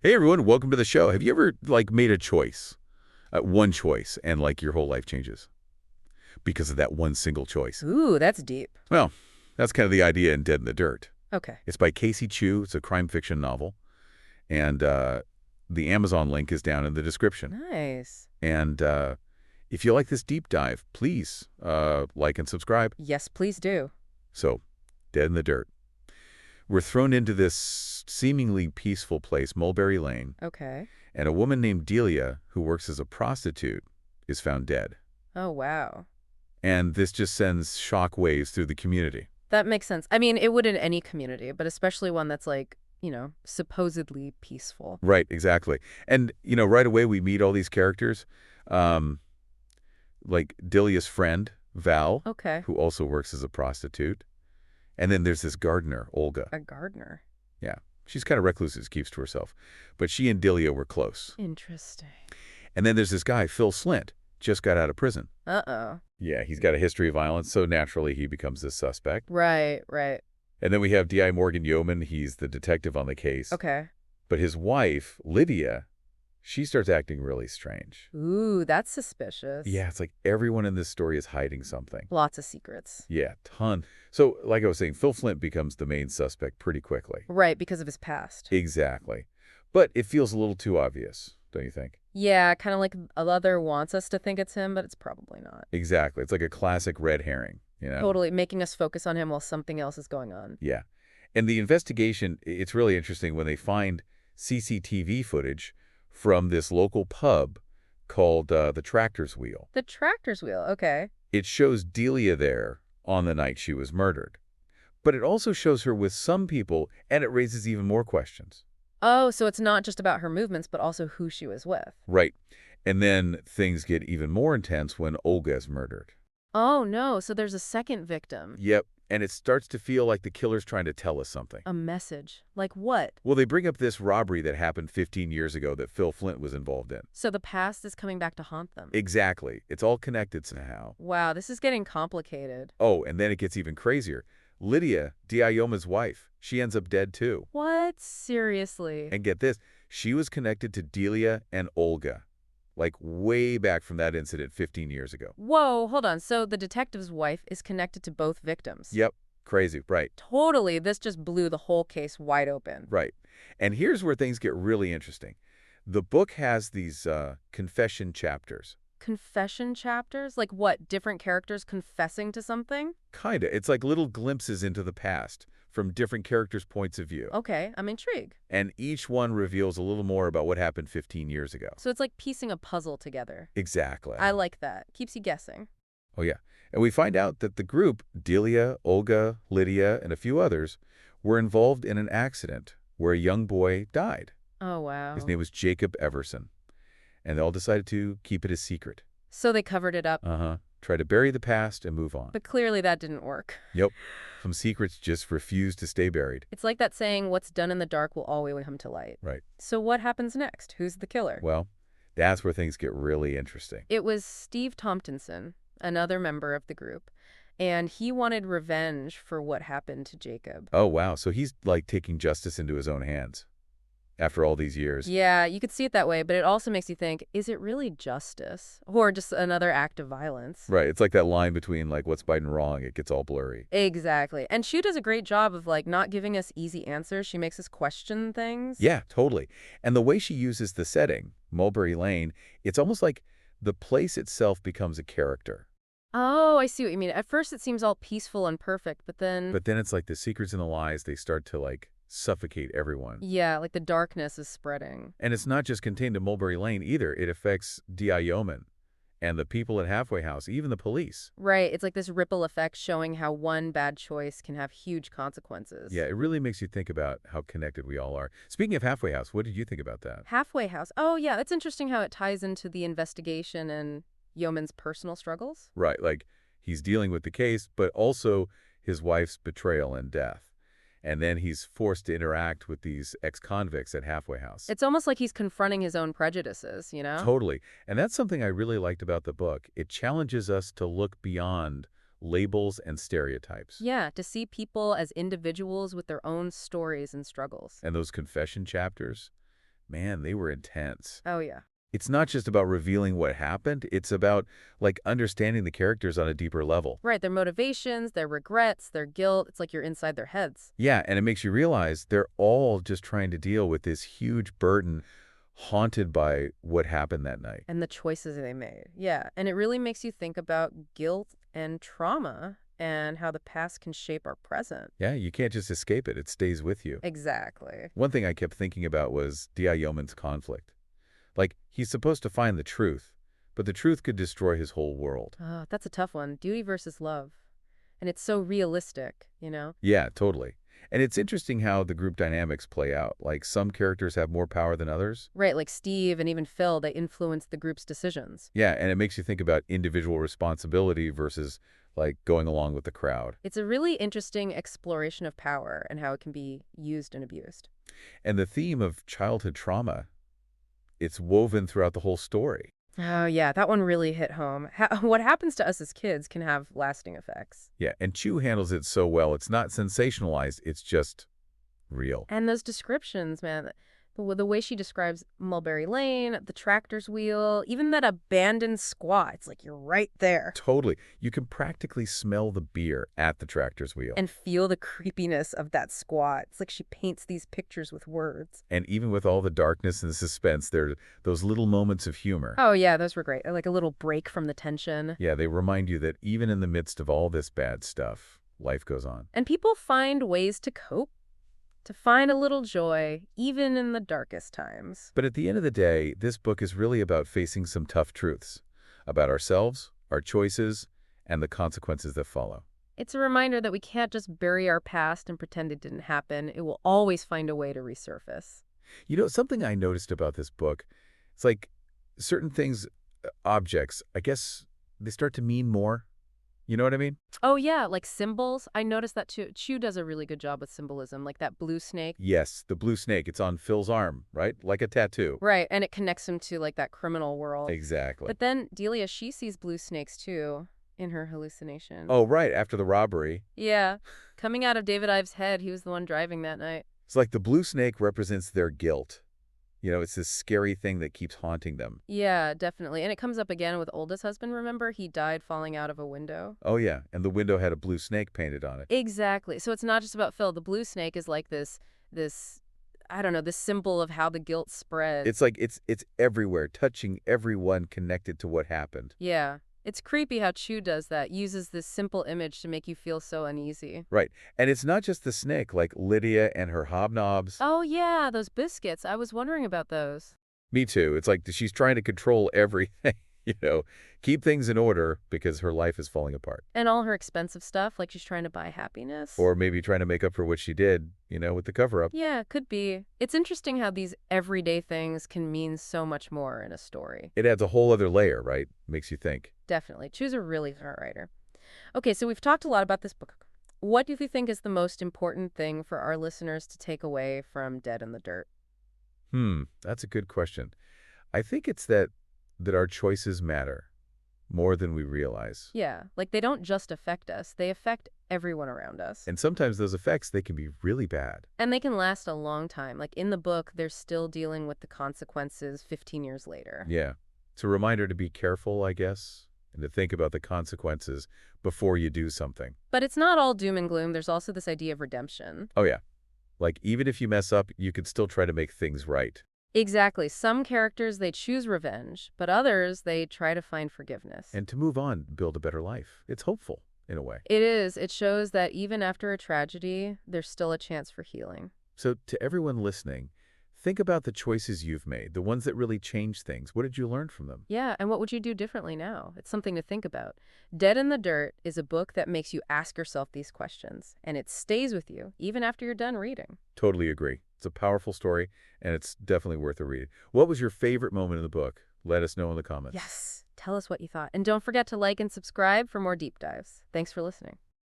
Hey everyone, welcome to the show. Have you ever made a choice, one choice, and your whole life changes because of that one single choice? Ooh, that's deep. Well, that's kind of the idea in Dead in the Dirt. Okay. It's by Casey Chu. It's a crime fiction novel, and the Amazon link is down in the description. Nice. And if you like this deep dive, please like and subscribe. Yes, please do. So, Dead in the Dirt. We're thrown into this seemingly peaceful place, Mulberry Lane, Okay. and a woman named Delia, who works as a prostitute, is found dead. Oh, wow. And this just sends shock waves through the community. That makes sense. I mean, it would in any community, but especially one that's supposedly peaceful. Right, exactly. And, right away we meet all these characters, um, like Delia's friend, Val, Okay. who also works as a prostitute. And then there's this gardener, Olga. A gardener. Yeah, she's kind of recluse, keeps to herself. But she and Delia were close. Interesting. And then there's this guy, Phil Slint, just got out of prison. Uh-oh. Yeah, he's got a history of violence, so naturally he becomes the suspect. Right, right. And then we have Detective Morgan Yeoman. He's the detective on the case. Okay. But his wife, Lydia, she starts acting really strange. Ooh, that's suspicious. Yeah, it's like everyone in this story is hiding something. Lots of secrets. Yeah, ton. So, like I was saying, Phil Flint becomes the main suspect pretty quickly. Right, because of his past. Exactly. But it feels a little too obvious, don't you think? Yeah, kind of like other wants us to think it's him, but it's probably not. Exactly. It's like a classic red herring, Totally, making us focus on him while something else is going on. Yeah. And the investigation, it's really interesting when they find CCTV footage from this local pub called the Tractor's Wheel. The tractor's wheel, okay. It shows Delia there on the night she was murdered. But it also shows her with some people, and it raises even more questions. Oh, so it's not just about her movements, but also who she was with. Right. And then things get even more intense when Olga is murdered. Oh, no, so there's a second victim. Yep. And it starts to feel like the killer's trying to tell us something. A message. Like what? Well, they bring up this robbery that happened 15 years ago that Phil Flint was involved in. So the past is coming back to haunt them. Exactly. It's all connected somehow. Wow, this is getting complicated. Oh, and then it gets even crazier. Lydia, Dioma's wife, she ends up dead too. What? Seriously? And get this, she was connected to Delia and Olga, like way back from that incident 15 years ago. Whoa, hold on. So the detective's wife is connected to both victims? Yep, crazy, right. Totally. This just blew the whole case wide open. Right. And here's where things get really interesting. The book has these confession chapters. Confession chapters? Like what? Different characters confessing to something? Kinda. It's like little glimpses into the past from different characters' points of view. Okay, I'm intrigued. And each one reveals a little more about what happened 15 years ago. So it's like piecing a puzzle together. Exactly. I like that. Keeps you guessing. Oh, yeah. And we find out that the group, Delia, Olga, Lydia, and a few others, were involved in an accident where a young boy died. Oh, wow. His name was Jacob Everson. And they all decided to keep it a secret. So they covered it up. Uh-huh. Try to bury the past and move on. But clearly that didn't work. Yep. Some secrets just refuse to stay buried. It's like that saying, what's done in the dark will always come to light. Right. So what happens next? Who's the killer? Well, that's where things get really interesting. It was Steve Tompkinson, another member of the group, and he wanted revenge for what happened to Jacob. Oh, wow. So he's like taking justice into his own hands after all these years. Yeah, you could see it that way, but it also makes you think, is it really justice? Or just another act of violence? Right. It's like that line between what's right and wrong. It gets all blurry. Exactly. And she does a great job of not giving us easy answers. She makes us question things. Yeah, totally. And the way she uses the setting, Mulberry Lane, it's almost like the place itself becomes a character. Oh, I see what you mean. At first it seems all peaceful and perfect, but then... But then it's like the secrets and the lies, they start to suffocate everyone. Yeah, like the darkness is spreading. And it's not just contained to Mulberry Lane either. It affects D.I. Yeoman and the people at Halfway House, even the police. Right. It's like this ripple effect showing how one bad choice can have huge consequences. Yeah, it really makes you think about how connected we all are. Speaking of Halfway House, what did you think about that? Halfway House. Oh, yeah. It's interesting how it ties into the investigation and Yeoman's personal struggles. Right, like he's dealing with the case, but also his wife's betrayal and death. And then he's forced to interact with these ex-convicts at Halfway House. It's almost like he's confronting his own prejudices, you know? Totally. And that's something I really liked about the book. It challenges us to look beyond labels and stereotypes. Yeah, to see people as individuals with their own stories and struggles. And those confession chapters, Man, they were intense. Oh, yeah. It's not just about revealing what happened, it's about, like, understanding the characters on a deeper level. Right, their motivations, their regrets, their guilt. It's like you're inside their heads. Yeah, and it makes you realize they're all just trying to deal with this huge burden haunted by what happened that night. And the choices they made. Yeah, and it really makes you think about guilt and trauma and how the past can shape our present. Yeah, you can't just escape it. It stays with you. Exactly. One thing I kept thinking about was Delia Yeoman's conflict. Like, he's supposed to find the truth, but the truth could destroy his whole world. Oh, that's a tough one. Duty versus love. And it's so realistic, you know? Yeah, totally. And it's interesting how the group dynamics play out. Like, some characters have more power than others. Right, like Steve and even Phil, they influence the group's decisions. Yeah, and it makes you think about individual responsibility versus, like, going along with the crowd. It's a really interesting exploration of power and how it can be used and abused. And the theme of childhood trauma, it's woven throughout the whole story. Oh, yeah, that one really hit home. What happens to us as kids can have lasting effects. Yeah, and Chu handles it so well. It's not sensationalized, it's just real. And those descriptions, man, the way she describes Mulberry Lane, the tractor's wheel, even that abandoned squat, it's like you're right there. Totally. You can practically smell the beer at the tractor's wheel. And feel the creepiness of that squat. It's like she paints these pictures with words. And even with all the darkness and suspense, there are those little moments of humor. Oh, yeah, those were great. Like a little break from the tension. Yeah, they remind you that even in the midst of all this bad stuff, life goes on. And people find ways to cope, to find a little joy, even in the darkest times. But at the end of the day, this book is really about facing some tough truths about ourselves, our choices, and the consequences that follow. It's a reminder that we can't just bury our past and pretend it didn't happen. It will always find a way to resurface. You know, something I noticed about this book, it's like certain things, objects, I guess they start to mean more. You know what I mean? Oh, yeah, like symbols. I noticed that too. Chu does a really good job with symbolism, like that blue snake. Yes, the blue snake, it's on Phil's arm, right? Like a tattoo. Right, and it connects him to like that criminal world. Exactly. But then Delia, she sees blue snakes too in her hallucination. Oh, right, after the robbery. Yeah, coming out of David Ives' head, he was the one driving that night. It's like the blue snake represents their guilt. You know, it's this scary thing that keeps haunting them. Yeah, definitely. And it comes up again with Olda's husband, remember? He died falling out of a window. Oh, yeah, and the window had a blue snake painted on it. Exactly. So it's not just about Phil. The blue snake is like this, I don't know, this symbol of how the guilt spreads. It's like it's everywhere, touching everyone connected to what happened. Yeah. It's creepy how Chu does that, uses this simple image to make you feel so uneasy. Right. And it's not just the snake, like Lydia and her hobnobs. Oh, yeah, those biscuits. I was wondering about those. Me too. It's like she's trying to control everything, you know, keep things in order because her life is falling apart. And all her expensive stuff, like she's trying to buy happiness. Or maybe trying to make up for what she did, you know, with the cover-up. Yeah, could be. It's interesting how these everyday things can mean so much more in a story. It adds a whole other layer, right? Makes you think. Definitely. Chu's a really smart writer. Okay, so we've talked a lot about this book. What do you think is the most important thing for our listeners to take away from Dead in the Dirt? That's a good question. I think it's that our choices matter more than we realize. Yeah, like they don't just affect us, they affect everyone around us. And sometimes those effects, they can be really bad. And they can last a long time. Like in the book, they're still dealing with the consequences 15 years later. Yeah. It's a reminder to be careful, I guess, and to think about the consequences before you do something. But it's not all doom and gloom. There's also this idea of redemption. Oh, yeah. Like, even if you mess up, you could still try to make things right. Exactly. Some characters, they choose revenge, but others, they try to find forgiveness. And to move on, build a better life. It's hopeful, in a way. It is. It shows that even after a tragedy, there's still a chance for healing. So, to everyone listening, think about the choices you've made, the ones that really changed things. What did you learn from them? Yeah, and what would you do differently now? It's something to think about. Dead in the Dirt is a book that makes you ask yourself these questions, and it stays with you even after you're done reading. Totally agree. It's a powerful story, and it's definitely worth a read. What was your favorite moment in the book? Let us know in the comments. Yes, tell us what you thought. And don't forget to like and subscribe for more deep dives. Thanks for listening.